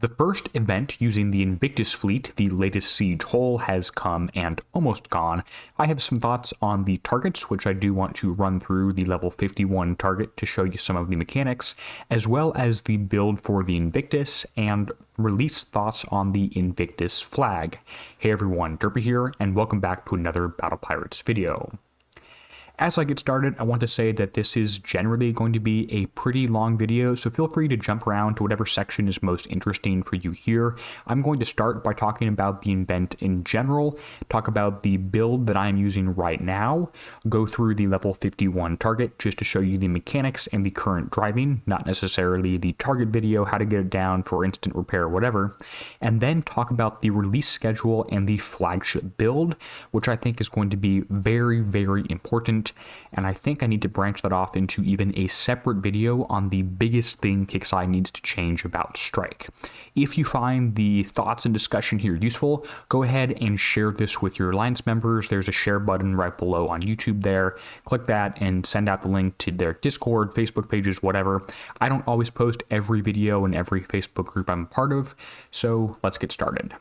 The first event using the Invictus fleet, the latest siege hull, has come and almost gone. I have some thoughts on the targets, which I do want to run through the level 51 target to show you some of the mechanics, as well as the build for the Invictus and release thoughts on the Invictus flag. Hey everyone, Derpy here, and welcome back to another Battle Pirates video. As I get started, I want to say that this is generally going to be a pretty long video, so feel free to jump around to whatever section is most interesting for you here. I'm going to start by talking about the event in general, talk about the build that I'm using right now, go through the level 51 target just to show you the mechanics and the current driving, not necessarily the target video, how to get it down for instant repair, whatever, and then talk about the release schedule and the flagship build, which I think is going to be very, very important. And I think I need to branch that off into even a separate video on the biggest thing Kixeye needs to change about Strike. If you find the thoughts and discussion here useful, go ahead and share this with your Alliance members. There's a share button right below on YouTube there. Click that and send out the link to their Discord, Facebook pages, whatever. I don't always post every video in every Facebook group I'm a part of, so let's get started.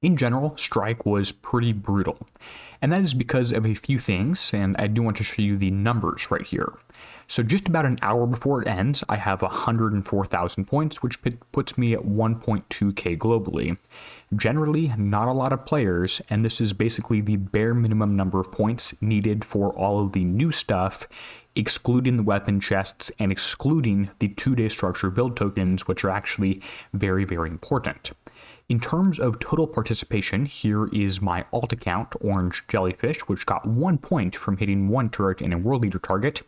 In general, Strike was pretty brutal, and that is because of a few things, and I do want to show you the numbers right here. So just about an hour before it ends, I have 104,000 points, which puts me at 1.2k globally. Generally, not a lot of players, and this is basically the bare minimum number of points needed for all of the new stuff, excluding the weapon chests and excluding the 2-day structure build tokens, which are actually very, very important. In terms of total participation, here is my alt account, Orange Jellyfish, which got 1 point from hitting one turret in a world leader target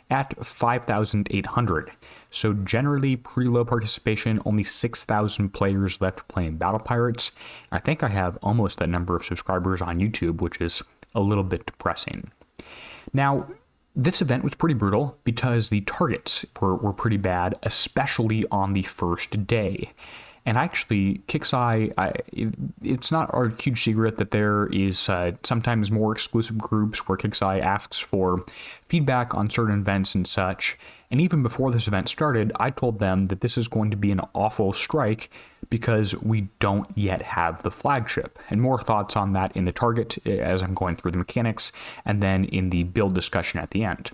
at 5,800. So generally pretty low participation, only 6,000 players left playing Battle Pirates. I think I have almost that number of subscribers on YouTube, which is a little bit depressing. Now, this event was pretty brutal because the targets were pretty bad, especially on the first day. And actually, Kixeye, it's not a huge secret that there is sometimes more exclusive groups where Kixeye asks for feedback on certain events and such. And even before this event started, I told them that this is going to be an awful strike because we don't yet have the flagship. And more thoughts on that in the target as I'm going through the mechanics, and then in the build discussion at the end.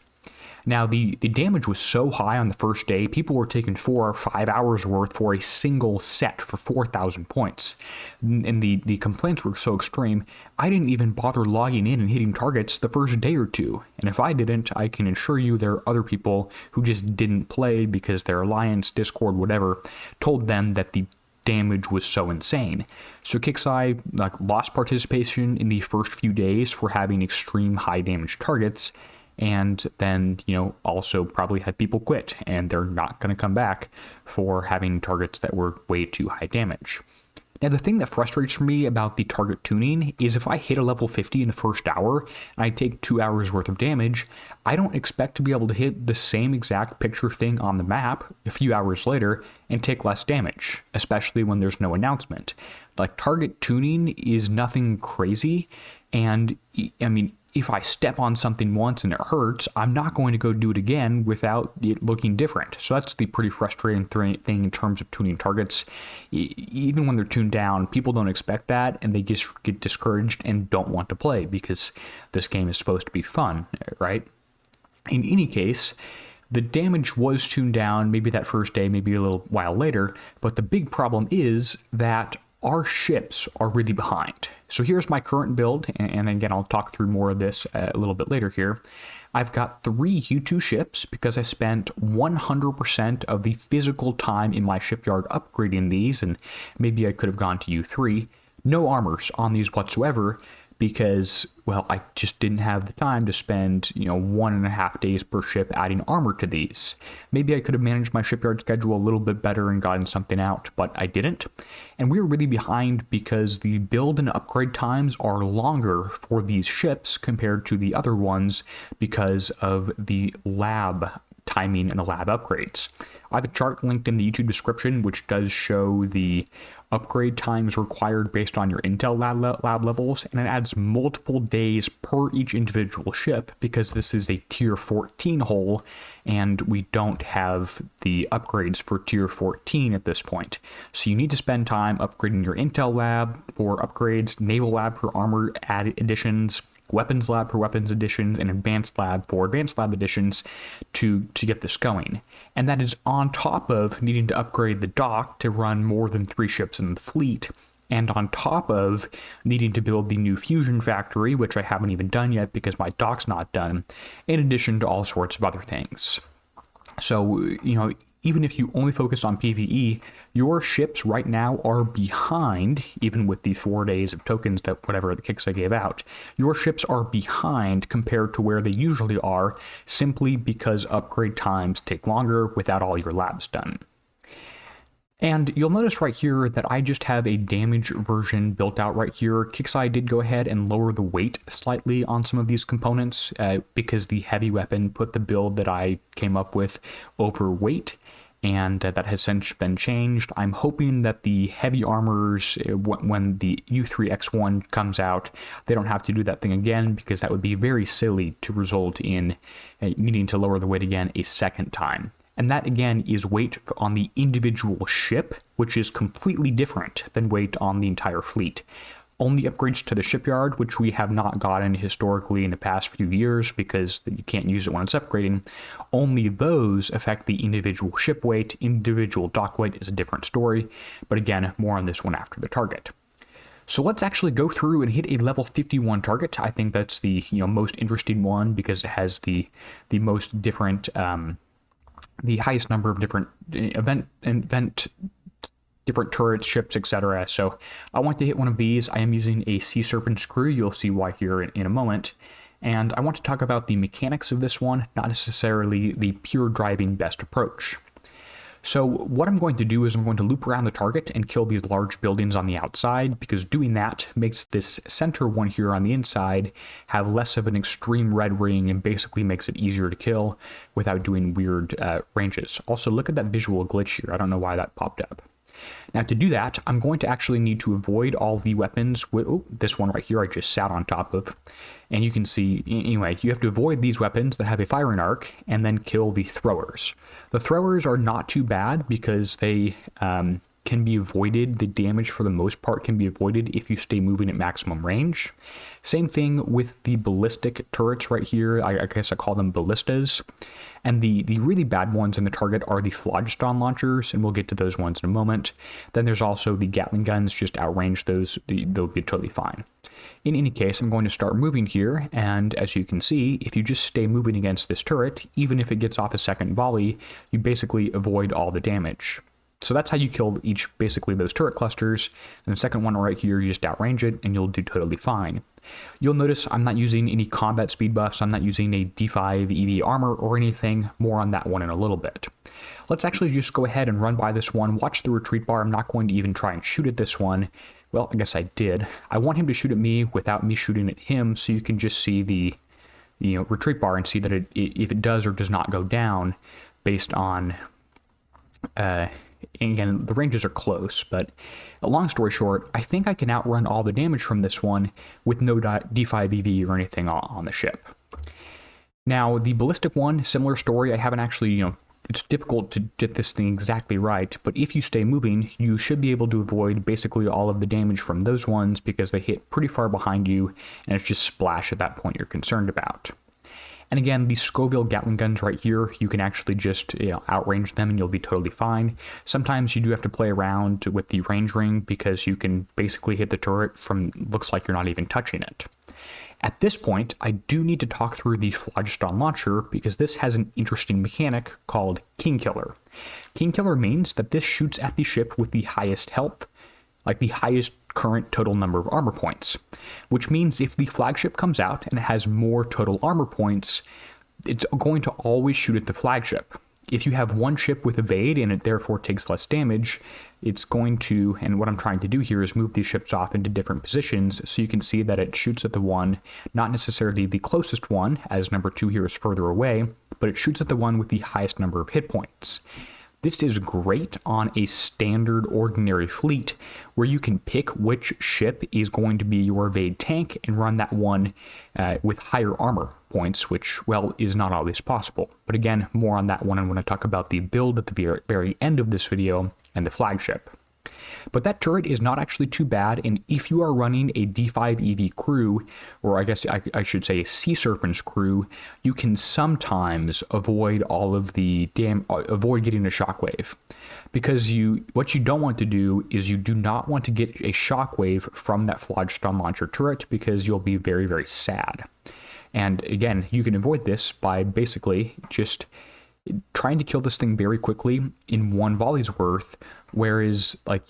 Now, the damage was so high on the first day, people were taking 4 or 5 hours worth for a single set for 4,000 points. And the complaints were so extreme, I didn't even bother logging in and hitting targets the first day or two. And if I didn't, I can assure you there are other people who just didn't play because their Alliance, Discord, whatever, told them that the damage was so insane. So Kixeye lost participation in the first few days for having extreme high damage targets, and then, also probably had people quit, and they're not going to come back for having targets that were way too high damage. Now, the thing that frustrates me about the target tuning is if I hit a level 50 in the first hour, and I take 2 hours worth of damage, I don't expect to be able to hit the same exact picture thing on the map a few hours later and take less damage, especially when there's no announcement. Like, target tuning is nothing crazy, and, I mean, if I step on something once and it hurts, I'm not going to go do it again without it looking different. So that's the pretty frustrating thing in terms of tuning targets. Even when they're tuned down, people don't expect that, and they just get discouraged and don't want to play because this game is supposed to be fun, right? In any case, the damage was tuned down maybe that first day, maybe a little while later, but the big problem is that our ships are really behind. So here's my current build, and again, I'll talk through more of this a little bit later here. I've got 3 U2 ships because I spent 100% of the physical time in my shipyard upgrading these, and maybe I could have gone to U3. No armors on these whatsoever because, well, I just didn't have the time to spend, 1.5 days per ship adding armor to these. Maybe I could have managed my shipyard schedule a little bit better and gotten something out, but I didn't. And we were really behind because the build and upgrade times are longer for these ships compared to the other ones because of the lab timing and the lab upgrades. I have a chart linked in the YouTube description, which does show the upgrade times required based on your Intel lab levels, and it adds multiple days per each individual ship because this is a tier 14 hull, and we don't have the upgrades for tier 14 at this point. So you need to spend time upgrading your Intel lab for upgrades, naval lab for armor additions, weapons lab for weapons additions, and advanced lab for advanced lab additions to get this going. And that is on top of needing to upgrade the dock to run more than 3 ships in the fleet, and on top of needing to build the new fusion factory, which I haven't even done yet because my dock's not done, in addition to all sorts of other things. So, you know, even if you only focus on PvE, your ships right now are behind, even with the 4 days of tokens that whatever the Kixeye gave out, your ships are behind compared to where they usually are, simply because upgrade times take longer without all your labs done. And you'll notice right here that I just have a damage version built out right here. Kixeye did go ahead and lower the weight slightly on some of these components because the heavy weapon put the build that I came up with overweight, and that has since been changed. I'm hoping that the heavy armors, when the U3X1 comes out, they don't have to do that thing again, because that would be very silly to result in needing to lower the weight again a second time. And that, again, is weight on the individual ship, which is completely different than weight on the entire fleet. Only upgrades to the shipyard, which we have not gotten historically in the past few years because you can't use it when it's upgrading, only those affect the individual ship weight. Individual dock weight is a different story, but again, more on this one after the target. So let's actually go through and hit a level 51 target. I think that's the most interesting one because it has the most different, the highest number of different different turrets, ships, etc. So I want to hit one of these. I am using a Sea Serpent screw. You'll see why here in a moment. And I want to talk about the mechanics of this one, not necessarily the pure driving best approach. So what I'm going to do is I'm going to loop around the target and kill these large buildings on the outside, because doing that makes this center one here on the inside have less of an extreme red ring and basically makes it easier to kill without doing weird ranges. Also, look at that visual glitch here. I don't know why that popped up. Now, to do that, I'm going to actually need to avoid all the weapons. Oh, this one right here I just sat on top of. And you can see, anyway, you have to avoid these weapons that have a firing arc and then kill the throwers. The throwers are not too bad because they can be avoided. The damage for the most part can be avoided if you stay moving at maximum range. Same thing with the ballistic turrets right here. I guess I call them ballistas. And the really bad ones in the target are the phlogiston launchers, and we'll get to those ones in a moment. Then there's also the Gatling guns. Just outrange those, they'll be totally fine. In any case, I'm going to start moving here, and as you can see, if you just stay moving against this turret, even if it gets off a second volley, you basically avoid all the damage. So that's how you kill basically those turret clusters. And the second one right here, you just outrange it and you'll do totally fine. You'll notice I'm not using any combat speed buffs. I'm not using a D5 EV armor or anything. More on that one in a little bit. Let's actually just go ahead and run by this one. Watch the retreat bar. I'm not going to even try and shoot at this one. Well, I guess I did. I want him to shoot at me without me shooting at him, so you can just see the retreat bar and see that if it does or does not go down based on... again, the ranges are close, but long story short, I think I can outrun all the damage from this one with no D5 EV or anything on the ship. Now, the ballistic one, similar story. I haven't actually, it's difficult to get this thing exactly right, but if you stay moving, you should be able to avoid basically all of the damage from those ones because they hit pretty far behind you, and it's just splash at that point you're concerned about. And again, these Scoville Gatling guns right here, you can actually just outrange them and you'll be totally fine. Sometimes you do have to play around with the range ring because you can basically hit the turret from, looks like you're not even touching it. At this point, I do need to talk through the phlogiston launcher because this has an interesting mechanic called kingkiller. Kingkiller means that this shoots at the ship with the highest health, like the highest current total number of armor points, which means if the flagship comes out and it has more total armor points, it's going to always shoot at the flagship. If you have one ship with evade and it therefore takes less damage, it's going to, and what I'm trying to do here is move these ships off into different positions so you can see that it shoots at the one, not necessarily the closest one, as number 2 here is further away, but it shoots at the one with the highest number of hit points. This is great on a standard ordinary fleet where you can pick which ship is going to be your evade tank and run that one with higher armor points, which, well, is not always possible. But again, more on that one. I'm going to talk about the build at the very end of this video and the flagship. But that turret is not actually too bad, and if you are running a D5 EV crew, or I guess I should say a Sea Serpent's crew, you can sometimes avoid all of the avoid getting a shockwave. Because what you don't want to do is you do not want to get a shockwave from that Flage Stun Launcher turret, because you'll be very, very sad. And again, you can avoid this by basically just trying to kill this thing very quickly in one volley's worth, whereas like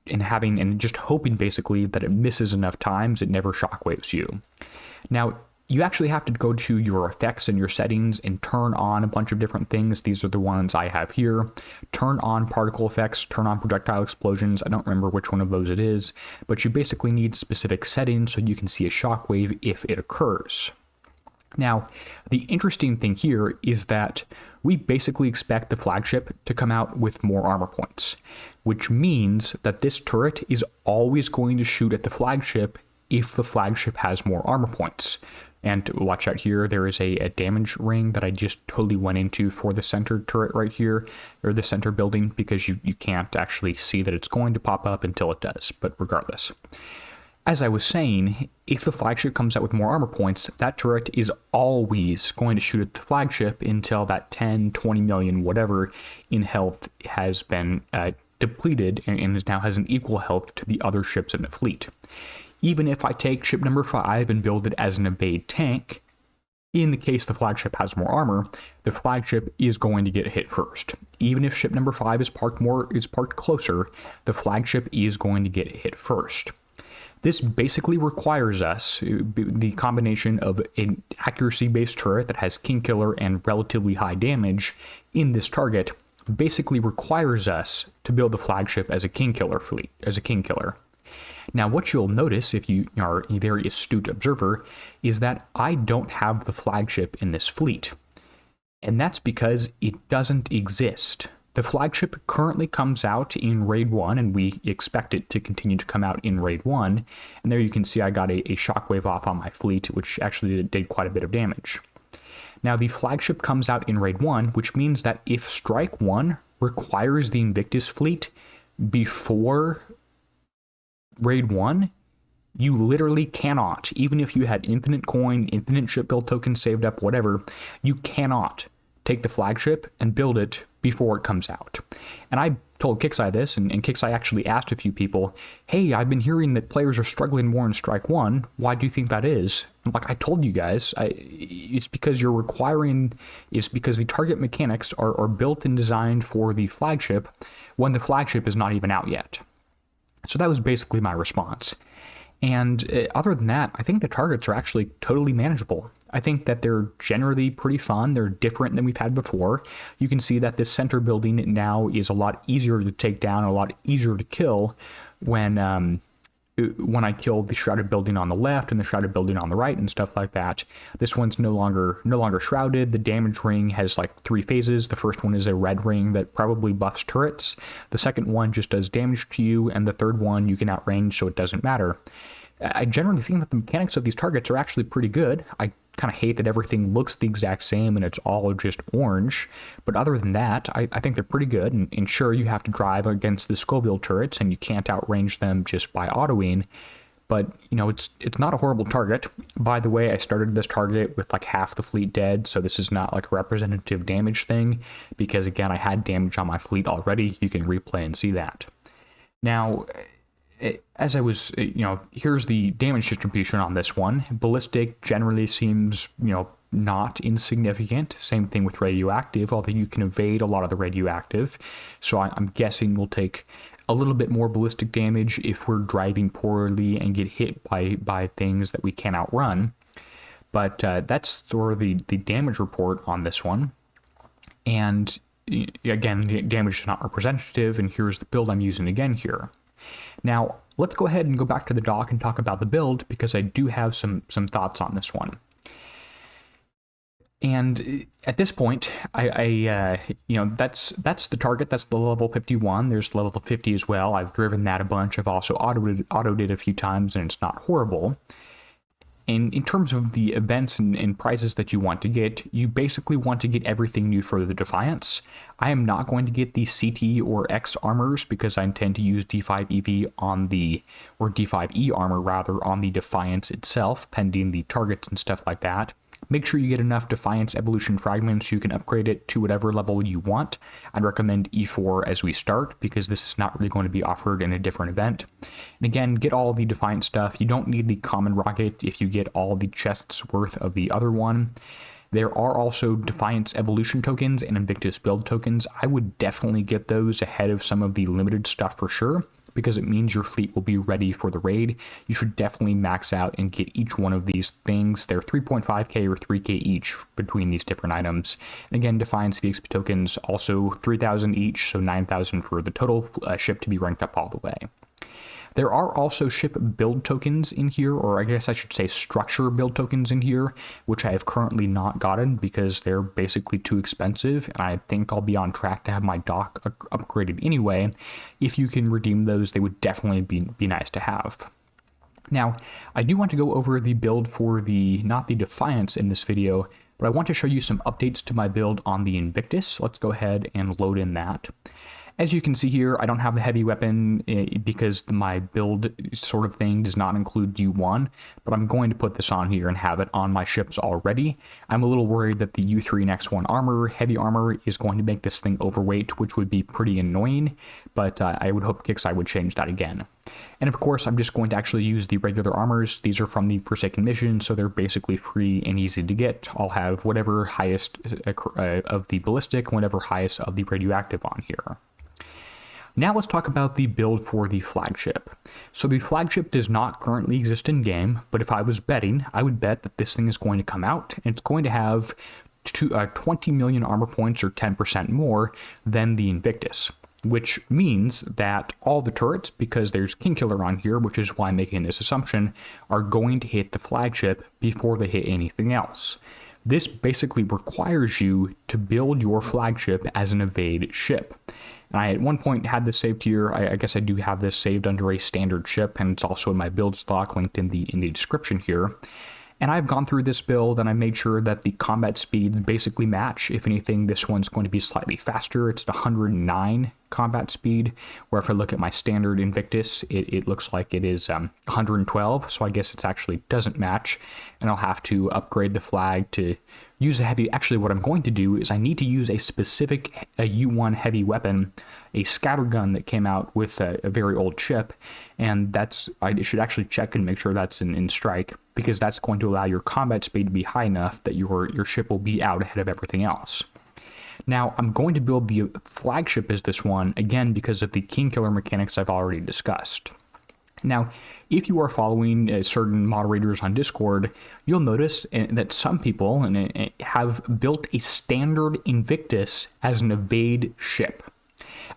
and just hoping basically that it misses enough times it never shockwaves you. Now, you actually have to go to your effects and your settings and turn on a bunch of different things. These are the ones I have here. Turn on particle effects, turn on projectile explosions. I don't remember which one of those it is, but you basically need specific settings so you can see a shockwave if it occurs. Now, the interesting thing here is that we basically expect the flagship to come out with more armor points, which means that this turret is always going to shoot at the flagship if the flagship has more armor points. And watch out here, there is a damage ring that I just totally went into for the center turret right here, or the center building, because you can't actually see that it's going to pop up until it does, but regardless. As I was saying, if the flagship comes out with more armor points, that turret is always going to shoot at the flagship until that 10, 20 million, whatever, in health has been depleted and now has an equal health to the other ships in the fleet. Even if I take ship number 5 and build it as an evade tank, in the case the flagship has more armor, the flagship is going to get hit first. Even if ship number 5 is parked closer, the flagship is going to get hit first. This basically requires us, the combination of an accuracy-based turret that has kingkiller and relatively high damage in this target, basically requires us to build the flagship as a kingkiller fleet, as a kingkiller. Now, what you'll notice if you are a very astute observer is that I don't have the flagship in this fleet. And that's because it doesn't exist. The flagship currently comes out in Raid 1, and we expect it to continue to come out in Raid 1. And there you can see I got a shockwave off on my fleet, which actually did quite a bit of damage. Now, the flagship comes out in Raid 1, which means that if Strike 1 requires the Invictus fleet before Raid 1, you literally cannot, even if you had infinite coin, infinite ship build tokens saved up, whatever, you cannot take the flagship and build it before it comes out. And I told Kixeye this, and Kixeye actually asked a few people, hey, I've been hearing that players are struggling more in Strike 1. Why do you think that is? I'm like, I told you guys, it's because the target mechanics are built and designed for the flagship when the flagship is not even out yet. So that was basically my response. And other than that, I think the targets are actually totally manageable. I think that they're generally pretty fun. They're different than we've had before. You can see that this center building now is a lot easier to take down, a lot easier to kill when I kill the shrouded building on the left and the shrouded building on the right and stuff like that. This one's no longer shrouded. The damage ring has like 3 phases. The first one is a red ring that probably buffs turrets. The second one just does damage to you, and the third one you can outrange, so it doesn't matter. I generally think that the mechanics of these targets are actually pretty good. I kind of hate that everything looks the exact same and it's all just orange, but other than that, I think they're pretty good. And sure, you have to drive against the Scoville turrets and you can't outrange them just by autoing, but you know, it's not a horrible target. By the way, I started this target with like half the fleet dead, so this is not like a representative damage thing, because again, I had damage on my fleet already. You can replay and see that. Now, as I was, here's the damage distribution on this one. Ballistic generally seems, not insignificant. Same thing with radioactive, although you can evade a lot of the radioactive. So I'm guessing we'll take a little bit more ballistic damage if we're driving poorly and get hit by things that we can't outrun. But that's sort of the damage report on this one. And again, the damage is not representative, and here's the build I'm using again here. Now, let's go ahead and go back to the dock and talk about the build, because I do have some thoughts on this one. And at this point, that's the target. That's the level 51. There's level 50 as well. I've driven that a bunch. I've also autoed it a few times, and it's not horrible. And in terms of the events and prizes that you want to get, you basically want to get everything new for the Defiance. I am not going to get the CT or X armors because I intend to use D5EV on or D5E armor rather, on the Defiance itself, pending the targets and stuff like that. Make sure you get enough Defiance evolution fragments so you can upgrade it to whatever level you want. I'd recommend E4 as we start, because this is not really going to be offered in a different event. And again, get all the Defiance stuff. You don't need the common rocket if you get all the chests worth of the other one. There are also Defiance evolution tokens and Invictus build tokens. I would definitely get those ahead of some of the limited stuff for sure, because it means your fleet will be ready for the raid. You should definitely max out and get each one of these things. They're 3.5k or 3k each between these different items. And again, Defiance VXP tokens also 3,000 each, so 9,000 for the total ship to be ranked up all the way. There are also ship build tokens in here, or I guess I should say structure build tokens in here, which I have currently not gotten because they're basically too expensive, and I think I'll be on track to have my dock upgraded anyway. If you can redeem those, they would definitely be nice to have. Now, I do want to go over the build for not the Defiance in this video, but I want to show you some updates to my build on the Invictus. Let's go ahead and load in that. As you can see here, I don't have the heavy weapon because my build sort of thing does not include U1, but I'm going to put this on here and have it on my ships already. I'm a little worried that the U3 and X1 armor, heavy armor, is going to make this thing overweight, which would be pretty annoying, but I would hope Kixeye would change that again. And of course, I'm just going to actually use the regular armors. These are from the Forsaken mission, so they're basically free and easy to get. I'll have whatever highest of the ballistic, whatever highest of the radioactive on here. Now let's talk about the build for the flagship. So the flagship does not currently exist in game, but if I was betting, I would bet that this thing is going to come out, and it's going to have 20 million armor points, or 10% more, than the Invictus. Which means that all the turrets, because there's kingkiller on here, which is why I'm making this assumption, are going to hit the flagship before they hit anything else. This basically requires you to build your flagship as an evade ship. And I at one point had this saved here. I guess I do have this saved under a standard ship, and it's also in my build stock linked in the description here. And I've gone through this build and I made sure that the combat speeds basically match. If anything, this one's going to be slightly faster. It's at 109 combat speed, where if I look at my standard Invictus, it looks like it is 112, so I guess it actually doesn't match, and I'll have to upgrade the flag to use a heavy. Actually, what I'm going to do is I need to use a specific U1 heavy weapon, a scattergun that came out with a very old ship, and I should actually check and make sure that's in strike, because that's going to allow your combat speed to be high enough that your ship will be out ahead of everything else. Now, I'm going to build the flagship as this one, again, because of the kingkiller mechanics I've already discussed. Now, if you are following certain moderators on Discord, you'll notice that some people have built a standard Invictus as an evade ship.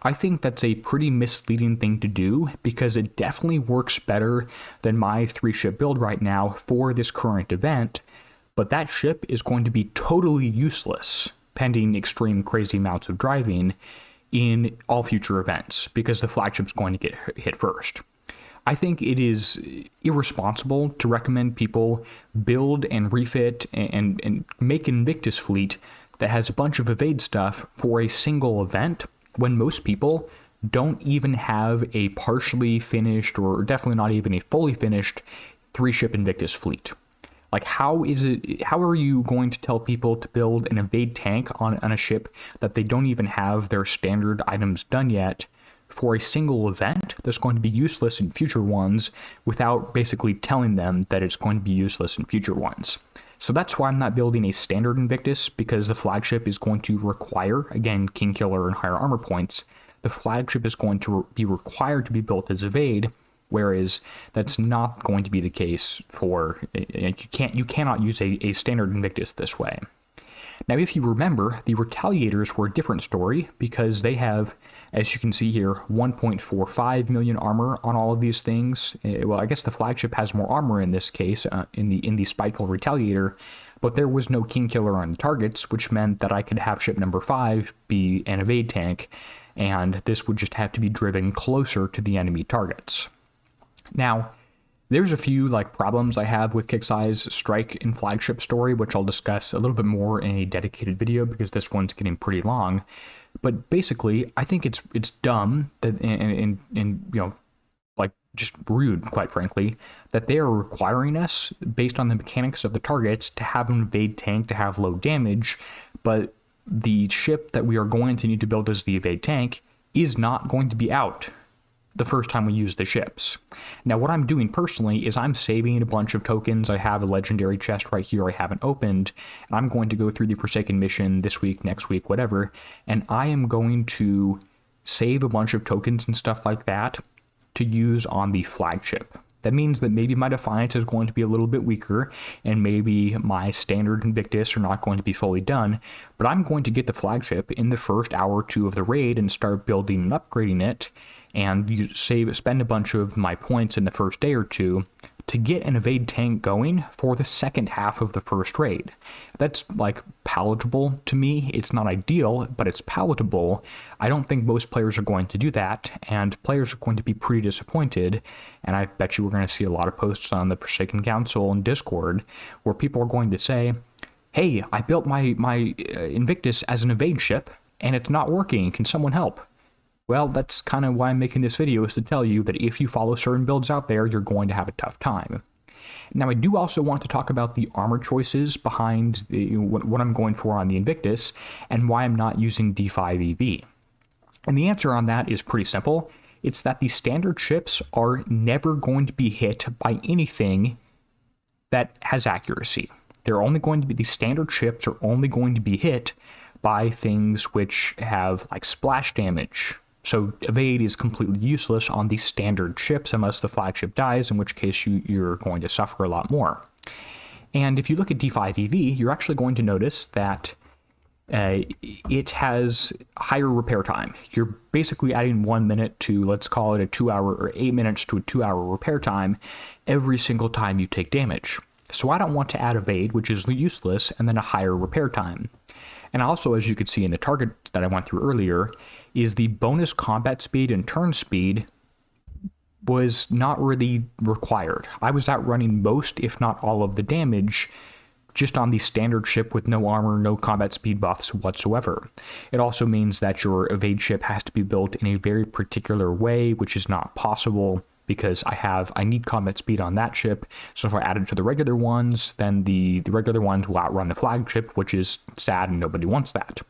I think that's a pretty misleading thing to do, because it definitely works better than my 3-ship build right now for this current event, but that ship is going to be totally useless, pending extreme crazy amounts of driving, in all future events, because the flagship's going to get hit first. I think it is irresponsible to recommend people build and refit and make an Invictus fleet that has a bunch of evade stuff for a single event, when most people don't even have a partially finished, or definitely not even a fully finished, 3-ship Invictus fleet. Like, how are you going to tell people to build an evade tank on a ship that they don't even have their standard items done yet for a single event that's going to be useless in future ones, without basically telling them that it's going to be useless in future ones? So that's why I'm not building a standard Invictus, because the flagship is going to require, again, kingkiller and higher armor points. The flagship is going to be required to be built as evade, whereas that's not going to be the case for, you cannot use a standard Invictus this way. Now, if you remember, the Retaliators were a different story, because they have, as you can see here, 1.45 million armor on all of these things. Well, I guess the flagship has more armor in this case, in the Spiteful Retaliator, but there was no kingkiller on the targets, which meant that I could have ship number 5 be an evade tank, and this would just have to be driven closer to the enemy targets. Now, there's a few problems I have with Kixeye's strike and flagship story, which I'll discuss a little bit more in a dedicated video because this one's getting pretty long. But basically, I think it's dumb that and just rude, quite frankly, that they are requiring us, based on the mechanics of the targets, to have an evade tank to have low damage, but the ship that we are going to need to build as the evade tank is not going to be out the first time we use the ships. Now, what I'm doing personally is I'm saving a bunch of tokens. I have a legendary chest right here I haven't opened, and I'm going to go through the Forsaken mission this week, next week, whatever, and I am going to save a bunch of tokens and stuff like that to use on the flagship. That means that maybe my Defiance is going to be a little bit weaker, and maybe my standard Invictus are not going to be fully done, but I'm going to get the flagship in the first hour or two of the raid and start building and upgrading it, and spend a bunch of my points in the first day or two to get an evade tank going for the second half of the first raid. That's palatable to me. It's not ideal, but it's palatable. I don't think most players are going to do that, and players are going to be pretty disappointed, and I bet you we're going to see a lot of posts on the Forsaken Council and Discord where people are going to say, hey, I built my Invictus as an evade ship, and it's not working. Can someone help? Well, that's kind of why I'm making this video, is to tell you that if you follow certain builds out there, you're going to have a tough time. Now, I do also want to talk about the armor choices behind what I'm going for on the Invictus, and why I'm not using D5 EV. And the answer on that is pretty simple. It's that the standard ships are never going to be hit by anything that has accuracy. The standard ships are only going to be hit by things which have splash damage. So evade is completely useless on the standard ships unless the flagship dies, in which case you're going to suffer a lot more. And if you look at D5 EV, you're actually going to notice that it has higher repair time. You're basically adding 1 minute to, let's call it a 2 hour, or 8 minutes to a 2 hour repair time every single time you take damage. So I don't want to add evade, which is useless, and then a higher repair time. And also, as you could see in the target that I went through earlier, is the bonus combat speed and turn speed was not really required. I was outrunning most, if not all, of the damage just on the standard ship with no armor, no combat speed buffs whatsoever. It also means that your evade ship has to be built in a very particular way, which is not possible because I need combat speed on that ship. So if I add it to the regular ones, then the regular ones will outrun the flagship, which is sad and nobody wants that.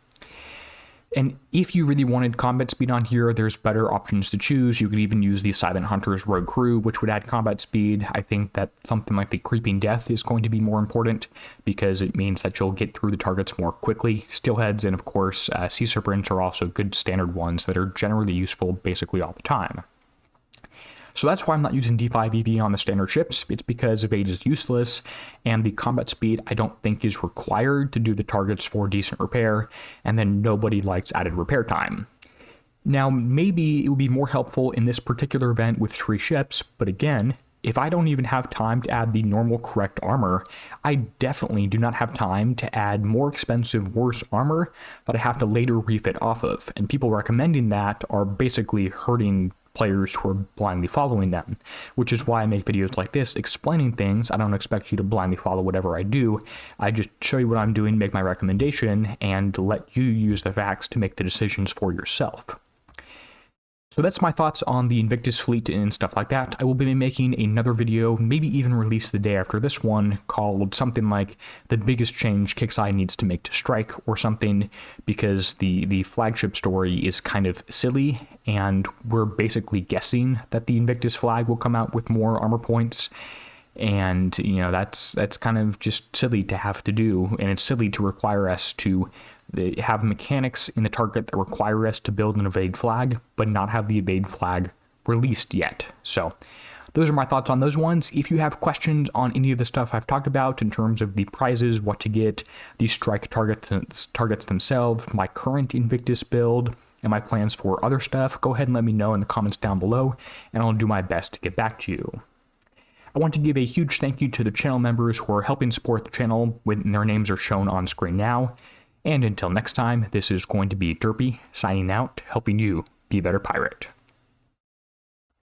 And if you really wanted combat speed on here, there's better options to choose. You could even use the Silent Hunter's Rogue Crew, which would add combat speed. I think that something like the Creeping Death is going to be more important because it means that you'll get through the targets more quickly. Steelheads and, of course, Sea Serpents are also good standard ones that are generally useful basically all the time. So that's why I'm not using D5 EV on the standard ships. It's because evade is useless, and the combat speed I don't think is required to do the targets for decent repair, and then nobody likes added repair time. Now, maybe it would be more helpful in this particular event with 3 ships, but again, if I don't even have time to add the normal correct armor, I definitely do not have time to add more expensive, worse armor that I have to later refit off of, and people recommending that are basically hurting players who are blindly following them, which is why I make videos like this explaining things. I don't expect you to blindly follow whatever I do. I just show you what I'm doing, make my recommendation, and let you use the facts to make the decisions for yourself. So that's my thoughts on the Invictus fleet and stuff like that. I will be making another video, maybe even release the day after this one, called something like the biggest change Kixeye needs to make to strike or something, because the flagship story is kind of silly, and we're basically guessing that the Invictus flag will come out with more armor points. And, that's kind of just silly to have to do, and it's silly to require us to have mechanics in the target that require us to build an evade flag, but not have the evade flag released yet. So those are my thoughts on those ones. If you have questions on any of the stuff I've talked about in terms of the prizes, what to get, the strike targets themselves, my current Invictus build, and my plans for other stuff, go ahead and let me know in the comments down below, and I'll do my best to get back to you. I want to give a huge thank you to the channel members who are helping support the channel when their names are shown on screen now. And until next time, this is going to be Derpy signing out, helping you be a better pirate.